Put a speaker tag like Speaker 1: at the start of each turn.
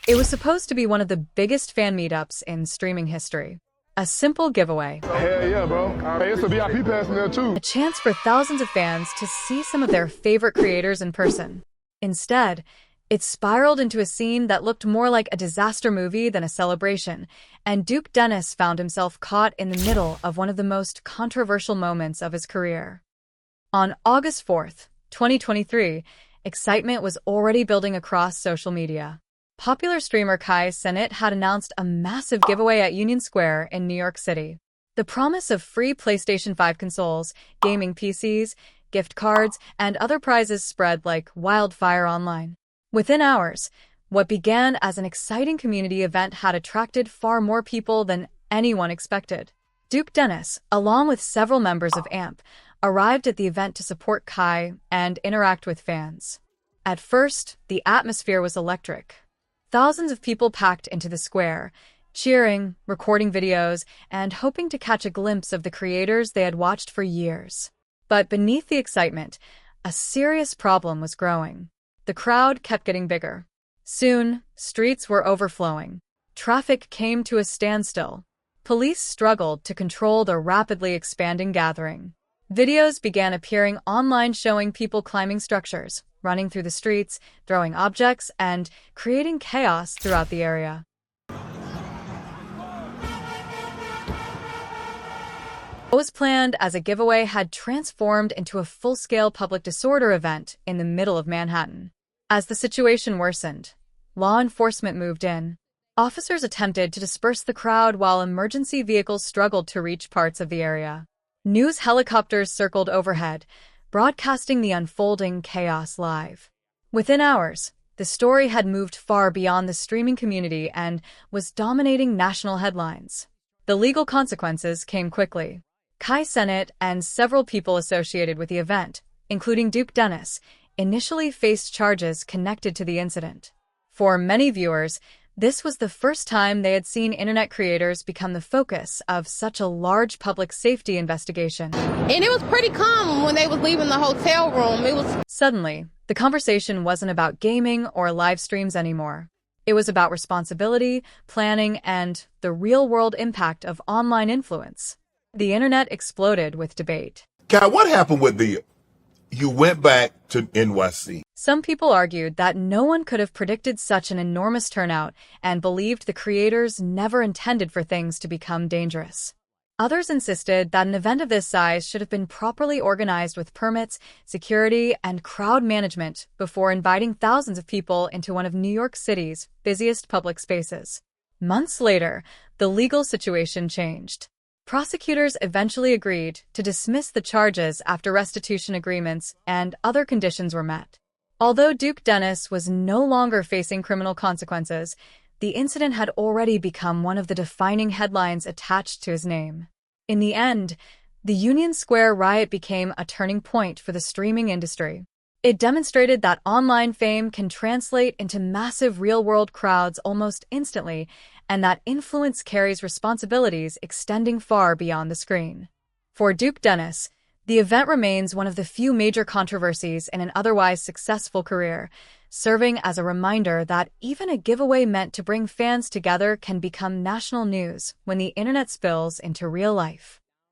Speaker 1: It was supposed to be one of the biggest fan meetups in streaming history. A simple giveaway.
Speaker 2: Hell yeah, bro. Hey, it's a VIP pass in there too.
Speaker 1: A chance for thousands of fans to see some of their favorite creators in person. Instead, it spiraled into a scene that looked more like a disaster movie than a celebration, and Duke Dennis found himself caught in the middle of one of the most controversial moments of his career. On August 4th, 2023, excitement was already building across social media. Popular streamer Kai Cenat had announced a massive giveaway at Union Square in New York City. The promise of free PlayStation 5 consoles, gaming PCs, gift cards, and other prizes spread like wildfire online. Within hours, what began as an exciting community event had attracted far more people than anyone expected. Duke Dennis, along with several members of AMP, arrived at the event to support Kai and interact with fans. At first, the atmosphere was electric. Thousands of people packed into the square, cheering, recording videos, and hoping to catch a glimpse of the creators they had watched for years. But beneath the excitement, a serious problem was growing. The crowd kept getting bigger. Soon, streets were overflowing. Traffic came to a standstill. Police struggled to control the rapidly expanding gathering. Videos began appearing online showing people climbing structures, running through the streets, throwing objects, and creating chaos throughout the area. What was planned as a giveaway had transformed into a full-scale public disorder event in the middle of Manhattan. As the situation worsened, law enforcement moved in. Officers attempted to disperse the crowd while emergency vehicles struggled to reach parts of the area. News helicopters circled overhead, broadcasting the unfolding chaos live. Within hours, the story had moved far beyond the streaming community and was dominating national headlines. The legal consequences came quickly. Kai Cenat and several people associated with the event, including Duke Dennis, initially faced charges connected to the incident. For many viewers, this was the first time they had seen internet creators become the focus of such a large public safety investigation.
Speaker 3: And it was pretty calm when they was leaving the hotel room.
Speaker 1: Suddenly, the conversation wasn't about gaming or live streams anymore. It was about responsibility, planning, and the real-world impact of online influence. The internet exploded with debate.
Speaker 4: Kai, what happened with you went back to NYC?
Speaker 1: Some people argued that no one could have predicted such an enormous turnout and believed the creators never intended for things to become dangerous. Others insisted that an event of this size should have been properly organized with permits, security, and crowd management before inviting thousands of people into one of New York City's busiest public spaces. Months later, the legal situation changed. Prosecutors eventually agreed to dismiss the charges after restitution agreements and other conditions were met. Although Duke Dennis was no longer facing criminal consequences, the incident had already become one of the defining headlines attached to his name. In the end, the Union Square riot became a turning point for the streaming industry. It demonstrated that online fame can translate into massive real-world crowds almost instantly, and that influence carries responsibilities extending far beyond the screen. For Duke Dennis, the event remains one of the few major controversies in an otherwise successful career, serving as a reminder that even a giveaway meant to bring fans together can become national news when the internet spills into real life.